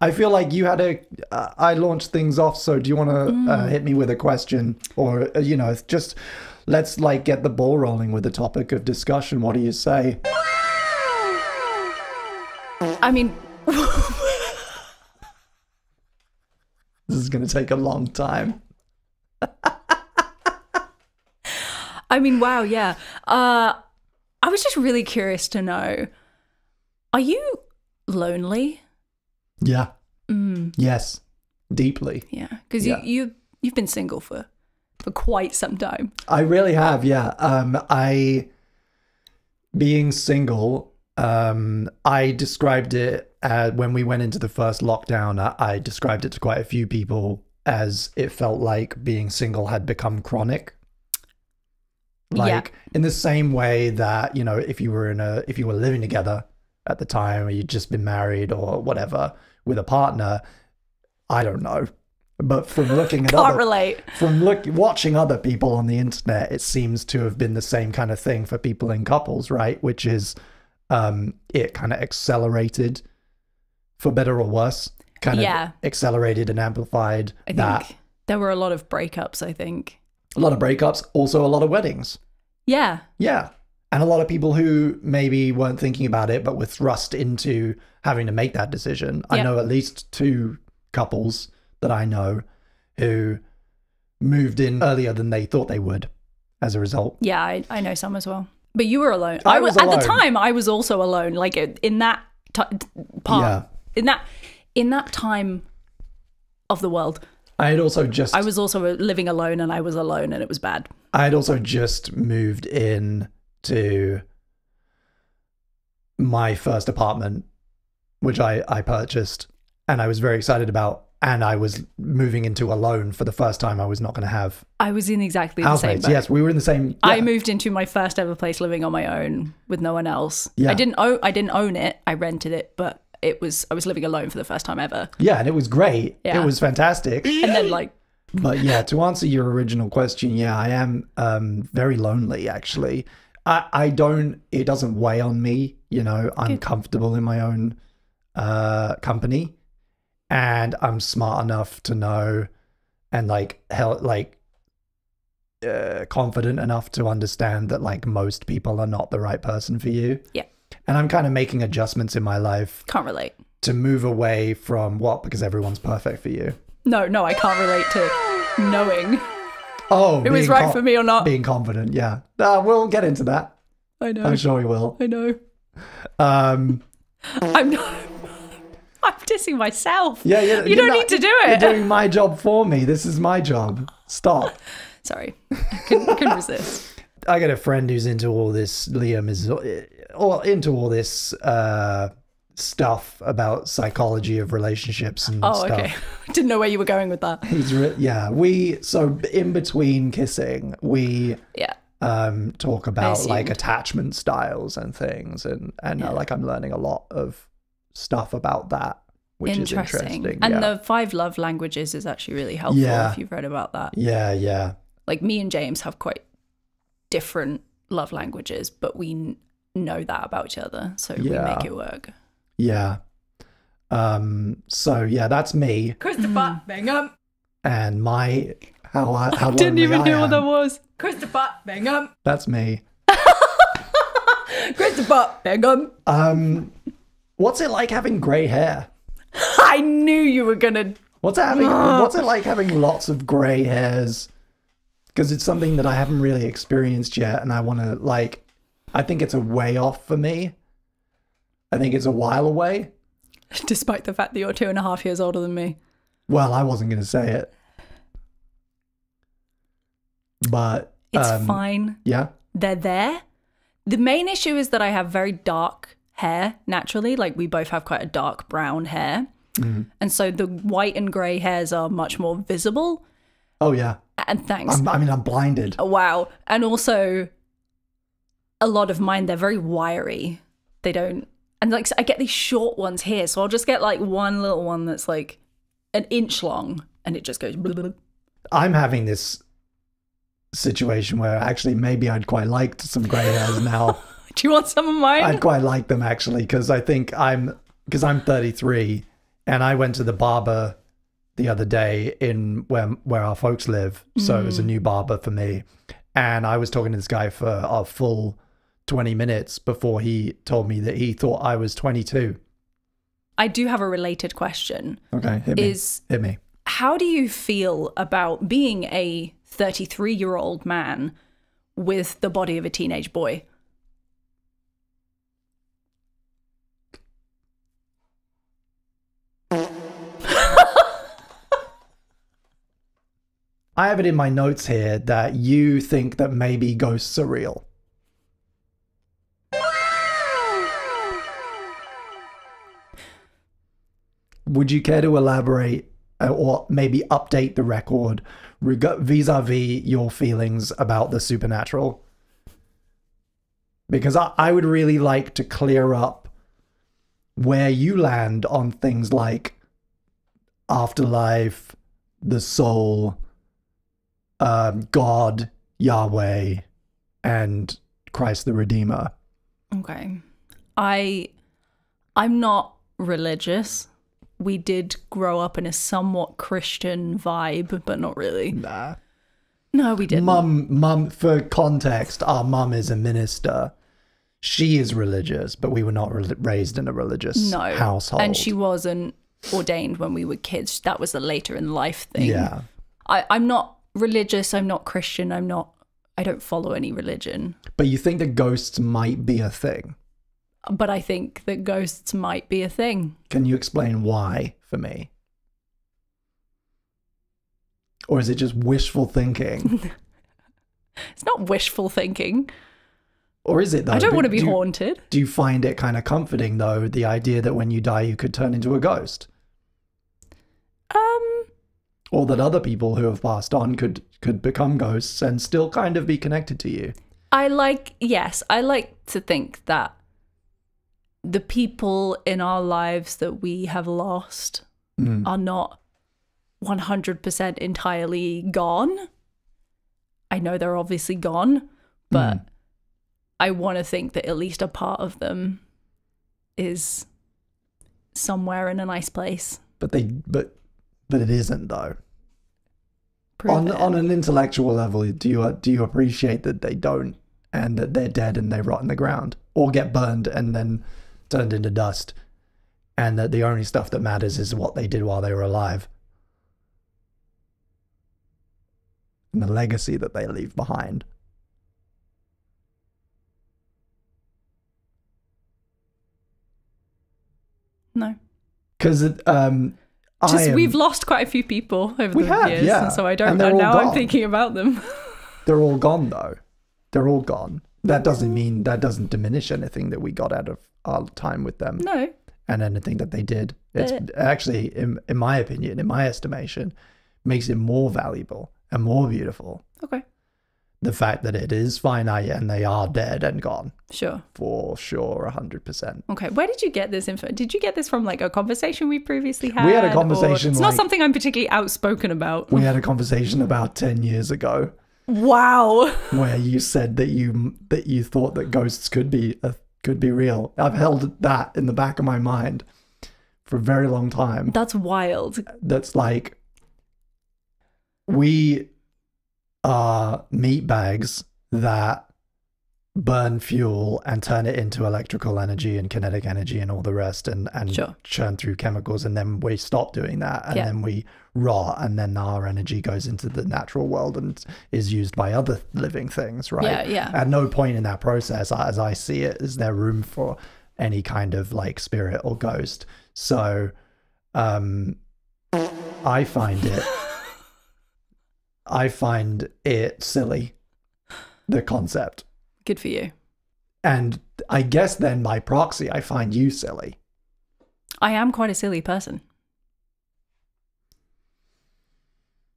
I feel like you had I launched things off, so do you want to hit me with a question? Or, just let's like get the ball rolling with the topic of discussion. What do you say? I mean... This is going to take a long time. I mean, wow, yeah. I was just really curious to know, are you lonely? Yeah. Yes. Deeply. Yeah, because you've been single for quite some time. I really have, yeah. Being single, I described it when we went into the first lockdown. I described it to quite a few people as it felt like being single had become chronic. Like in the same way that, if you were living together at the time, or you'd just been married or whatever with a partner, I don't know. But from looking at watching other people on the internet, it seems to have been the same kind of thing for people in couples, right? Which is it kind of accelerated, for better or worse, accelerated and amplified. I think there were a lot of breakups, I think. A lot of breakups, also a lot of weddings. Yeah. Yeah. And a lot of people who maybe weren't thinking about it, but were thrust into having to make that decision. Yep. I know at least 2 couples that I know who moved in earlier than they thought they would as a result. Yeah, I know some as well. But you were alone. I was alone. At the time, I was also alone. Like in that part, in that time of the world. I was also living alone, and I was alone, and it was bad. I had also just moved in to my first apartment, which I purchased, and I was very excited about. And I was moving into alone for the first time. I was not going to have. I was in exactly the same boat. Yes, we were in the same. Yeah. I moved into my first ever place living on my own with no one else. Yeah. I didn't own it. I rented it, but I was living alone for the first time ever. Yeah, and it was great. Yeah. It was fantastic. And then But yeah, to answer your original question, yeah, I am very lonely actually. It doesn't weigh on me, I'm comfortable in my own company, and I'm smart enough to know and confident enough to understand that most people are not the right person for you. Yeah. And I'm kind of making adjustments in my life. Can't relate. To move away from what? Because everyone's perfect for you. No, I can't relate to knowing. Oh, it was right for me or not. Being confident, yeah. We'll get into that. I know. I'm sure we will. I know. I'm dissing myself. Yeah. You don't need to do it. You're doing my job for me. This is my job. Stop. Sorry. I couldn't resist. I got a friend who's into all this. Liam is into all this stuff about psychology of relationships and stuff. Oh, okay. Didn't know where you were going with that. So in between kissing, we talk about attachment styles and things, and I'm learning a lot of stuff about that, which is interesting. And the 5 love languages is actually really helpful if you've read about that. Yeah. Like me and James have quite different love languages, but we know that about each other, so we make it work. Yeah. So that's me, Christopher Bingham, and my how didn't even hear what that was. Christopher Bingham. That's me. Christopher Bingham. What's it like having grey hair? I knew you were gonna. What's it like having lots of grey hairs? Because it's something that I haven't really experienced yet, and I want to I think it's a way off for me. I think it's a while away. Despite the fact that you're 2.5 years older than me. Well, I wasn't going to say it. But it's fine. Yeah. They're there. The main issue is that I have very dark hair naturally. We both have quite a dark brown hair. Mm. And so the white and grey hairs are much more visible. Oh, yeah. And thanks. I'm blinded. Oh, wow. And also, a lot of mine, they're very wiry. They don't... And I get these short ones here, so I'll just get one little one that's an inch long, and it just goes... Blah, blah, blah. I'm having this situation where actually maybe I'd quite like some grey hairs now. Do you want some of mine? I'd quite like them actually, because I think because I'm 33, And I went to the barber the other day in where our folks live. So it was a new barber for me. And I was talking to this guy for a full 20 minutes before he told me that he thought I was 22. I do have a related question. Okay, hit me. How do you feel about being a 33-year-old man with the body of a teenage boy? I have it in my notes here that you think that maybe ghosts are real. Would you care to elaborate or maybe update the record vis-a-vis your feelings about the supernatural? Because I would really like to clear up where you land on things like afterlife, the soul, God, Yahweh, and Christ the Redeemer. Okay. I'm not religious. We did grow up in a somewhat Christian vibe, but not really. Nah. No, we didn't. Mum, for context, our mum is a minister. She is religious, but we were not raised in a religious household. And she wasn't ordained when we were kids. That was a later in life thing. Yeah. I'm not religious. I'm not Christian. I don't follow any religion. But you think that ghosts might be a thing? But I think that ghosts might be a thing. Can you explain why for me? Or is it just wishful thinking? It's not wishful thinking. Or is it though? I don't want to be haunted. Do you find it kind of comforting though, the idea that when you die you could turn into a ghost? Or that other people who have passed on could become ghosts and still kind of be connected to you? I like to think that the people in our lives that we have lost are not 100% entirely gone. I know they're obviously gone, but I want to think that at least a part of them is somewhere in a nice place. But it isn't though. On an intellectual level, do you appreciate that they don't, and that they're dead and they rot in the ground or get burned and then turned into dust, and that the only stuff that matters is what they did while they were alive and the legacy that they leave behind? No. Because we've lost quite a few people over the years, yeah. and so I don't know. Now I'm thinking about them. They're all gone though. They're all gone. That doesn't diminish anything that we got out of our time with them. No. And anything that they did. It's actually, in my opinion, in my estimation, makes it more valuable and more beautiful. Okay. The fact that it is finite and they are dead and gone. Sure. For sure, 100%. Okay. Where did you get this info? Did you get this from like a conversation we previously had? We had a conversation. It's not something I'm particularly outspoken about. We had a conversation about 10 years ago. Wow. Where you said that you thought that ghosts could be real. I've held that in the back of my mind for a very long time. That's wild. That's like, we are meat bags that burn fuel and turn it into electrical energy and kinetic energy and all the rest, and sure. churn through chemicals, and then we stop doing that, and then we rot, and then our energy goes into the natural world and is used by other living things, right? Yeah. At no point in that process, as I see it, is there room for any kind of like spirit or ghost. So I find it silly, the concept. Good for you. And I guess then by proxy, I find you silly. I am quite a silly person.